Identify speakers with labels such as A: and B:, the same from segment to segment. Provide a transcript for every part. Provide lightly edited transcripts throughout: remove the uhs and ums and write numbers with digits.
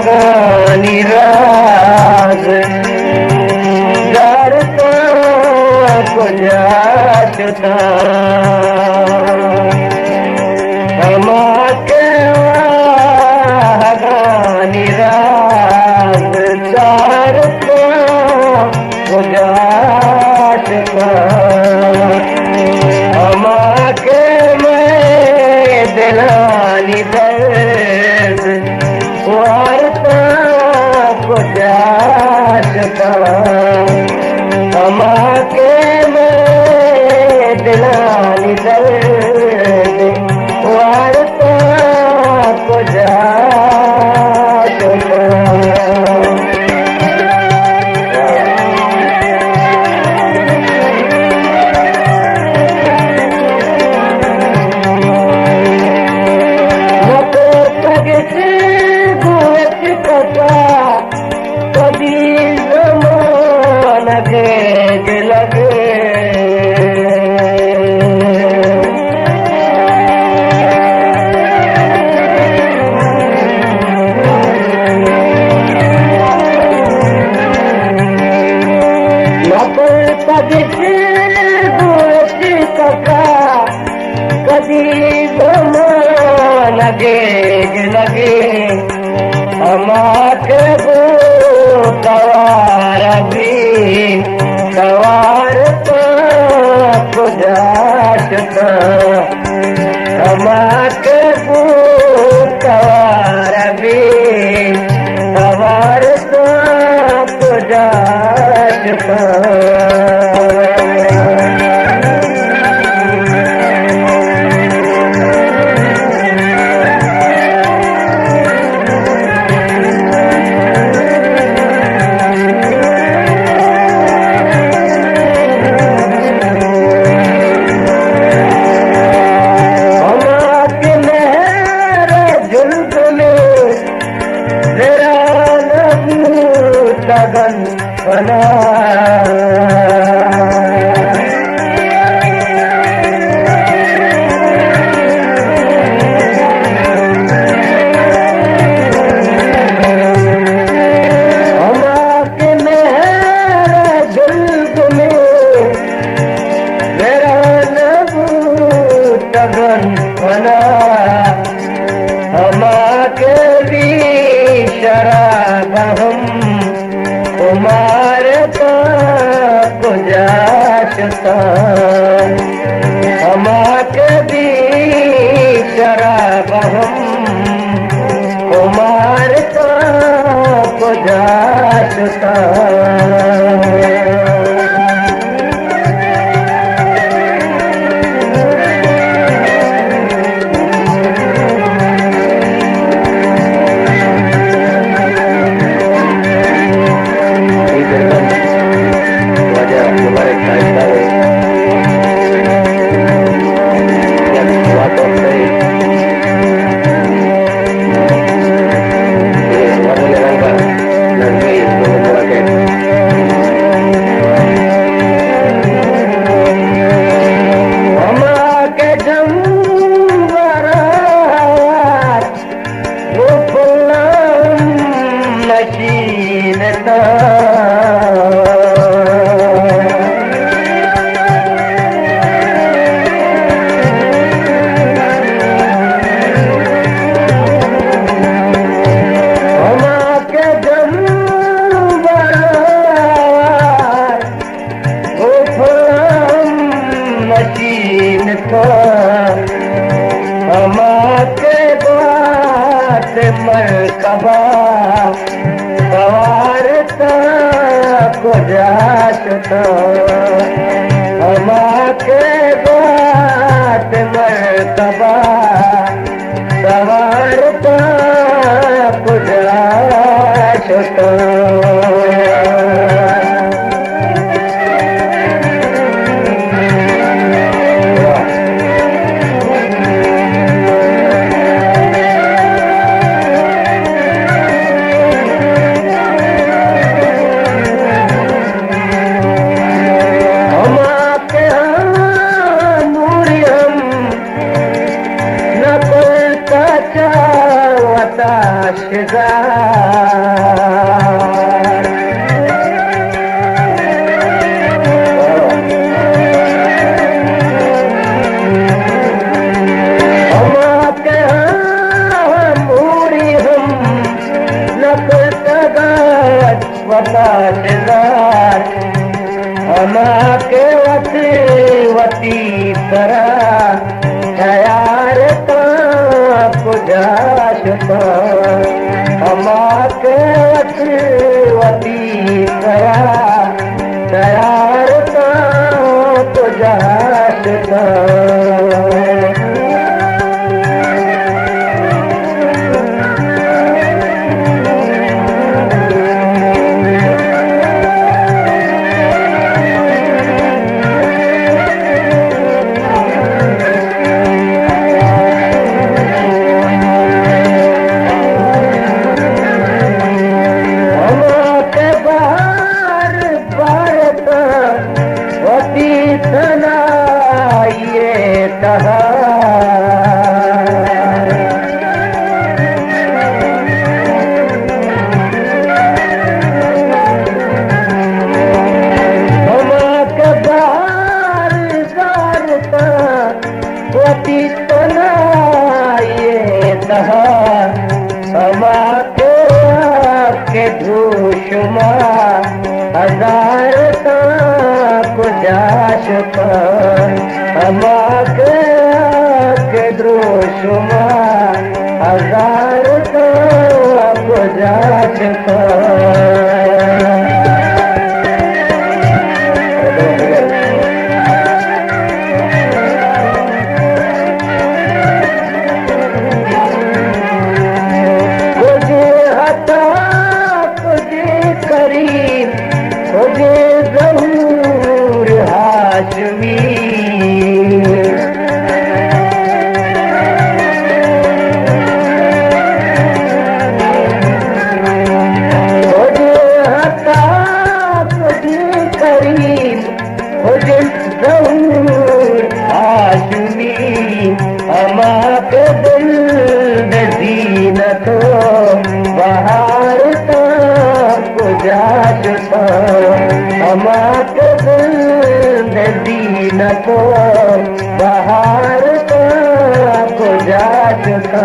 A: हगानी राज डरता को जाचता हमारे हगानी राज डरता को जाचता हमारे में दिलानी दर्द वारता को जाचता हमारे में दिलानी दर्द वारता को जाचता लगे हमारे सवार भी सवार तो जाचता हमारे सवार भी सवार तो जाचता लगन बना हमारे मेरे जुल्फ में मेरा नबू लगन बना हमारे भी शराब हम तुम्हारे को जाचता हमारे भी शराब हम तुम्हारे को जाचता हमारे बात मरकबा सवारता को जाचता हमारे बात मरकबा सवारता को जाचता ताशदार वताशदार अमा के वती तरह तैयार पुजाशता अमा के वती तरह तैयार पुजाशता धूषमा हजार पुजाशता अमा के द्रोषमा हजार पुजाशता को बाहर को जाचता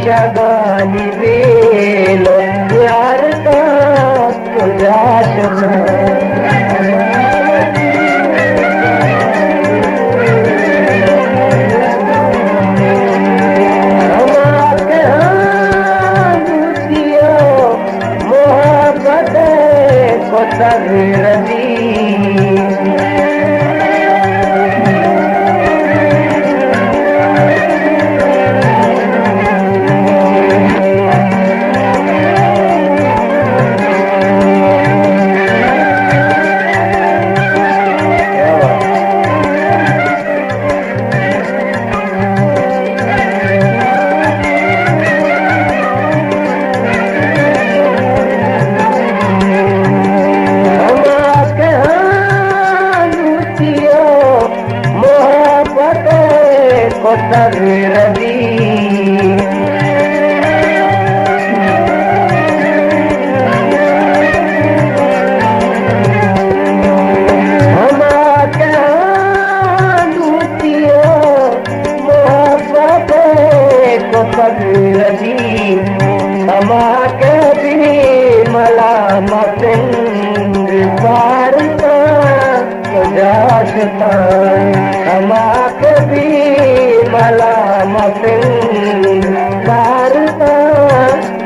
A: शगानी बेलो यार का पुजाशना मोहब्बत को तगड़ दी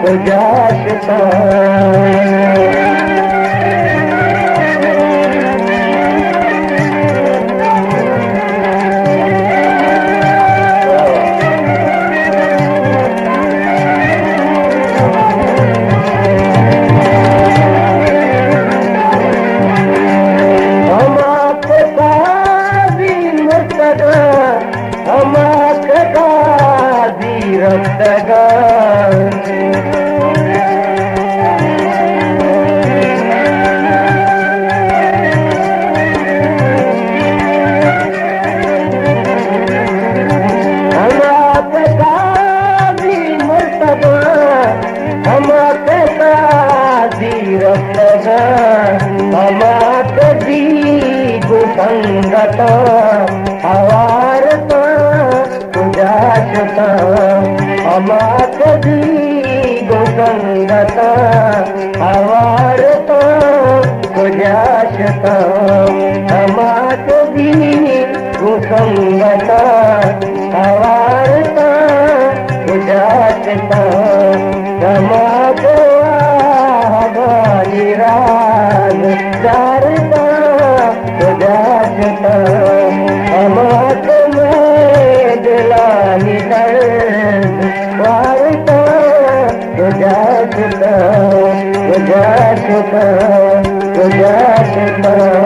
A: गुजाशता संगत अवारता गुजाशता अमात संगत अवारता गुजाशता अमात संगत अवारता गुजाशता समाज निराग दारता गुजाशता अमात में दिलानी दर्द वारता गुजाशता गुजाशता गुजाशता